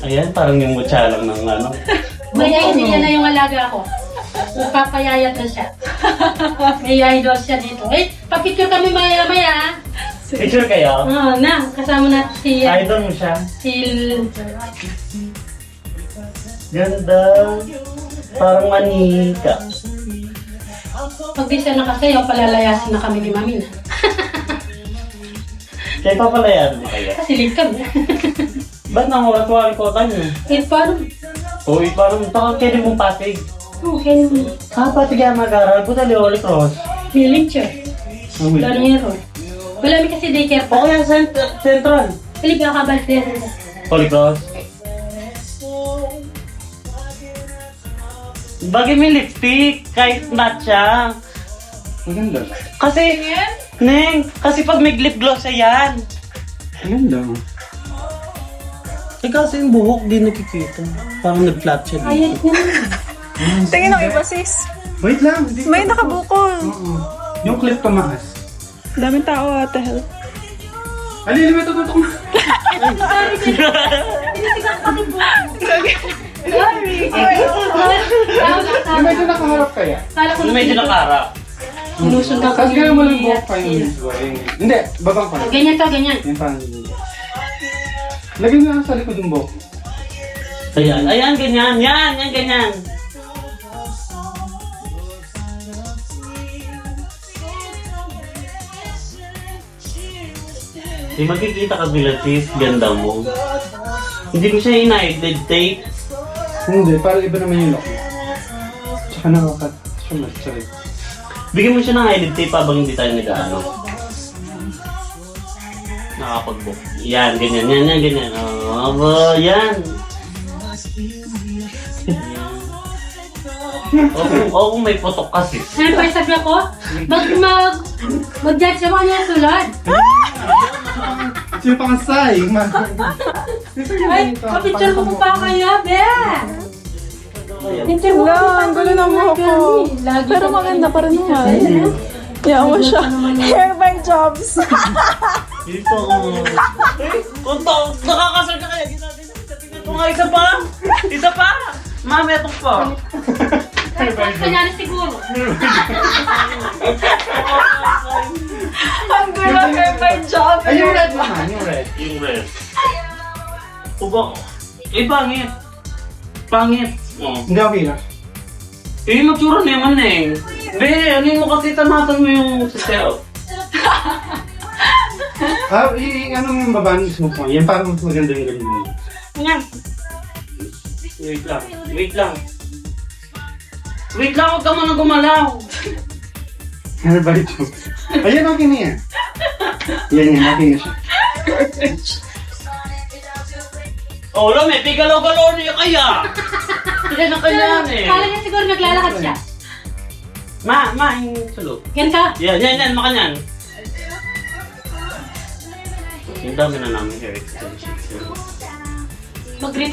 Ayan, parang yung mutya lang ng ano. Mayayin niya na yung alaga ko. Papayayat na siya. May idol siya dito. Eh, papicture kami maya-maya. Picture kayo? Oo, na. Kasama natin si... Idol mo siya. Si... Ganda. Parang manika. Pag di siya nakasayaw, palalayasin na kami ni Mami na. Kaya papalayan mo kaya? Kasi late kami. Ba't nang oras-wari ko tayo? Eh, paano? Uy, parang kaya mong patig. Okay. Patig yan mag-aral. Buta li Holy Cross. May lecture. Wala na yun. Wala mi kasi daycare O pa. kaya central. Pili ka kabal din. Holy Cross. Bagay may lipstick, kahit matcha. Maganda. Kasi, Neng, kasi pag may lip gloss yan. Maganda. Eh kasi yung buhok di nakikita. Parang nag-flat siya Ayat dito. na. Tingin ang iba, sis. Wait lang. Hindi May nakabukol. Oo. Yung clip tumaas. Daming tao, what the hell. Alili, may tututok na. Sorry. Yung medyo nakaharap kaya. Kala ko Medyo nakarap. sinusundan ko Tapos ganyan mo lang ni buhok pa yung Sil. video. Hindi, babang pa. Ganyan to, ganyan. Yung parang lagyan mo lang sa likod yung buhok. Ayan, ayan, ganyan. Yan, yan, ganyan. Di magkikita ka bilang sis, ganda mo. Hindi ko siya ina-edit tape. Hindi, para iba naman yung look. Tsaka nakakat. Sorry. Bigyan mo siya ng edit tape habang hindi tayo nag-ano. Nakapag-book. Yan, ganyan, yan, yan, ganyan. Oh, yan. Oo, may putok kasi. Ano pa yung sabi ako? Mag-judge naman niya sulod. Yung pangasay. Ay, kapicture ko pa kayo, be! Picture mo Wala, ang gulo ng buhok ko. Pero maganda pa rin naman. Yawa mo siya. Hair by jobs. Dito ako. Kung nakakasal ka kaya, tingnan ko nga isa pa. Isa pa. Mami, itong pa. Kanya na siguro. Ang gulo, hair by jobs. Ay, yung red naman. Yung red. Yung red. Uba. Eh, pangit. Pangit. Oh. Hindi ako hirap. Eh, magsura naman eh. Be, ano mo kasi tamatan mo yung self. Ano yung babaan mo po? Yan parang mas maganda yung ganyan mo. Nga. Wait lang. Wait lang. Wait lang, huwag ka muna gumalaw. Ano ba ito? Ayan, okay na yan. Yan, okay na siya. Oh, alam eh, tigalaw-galaw niya kaya. Hindi na kaya eh. Kala niya siguro naglalakad siya. Yung sulog. Ganito. Yan, makanyan. Yung dami na namin hair extensions. Mag-greet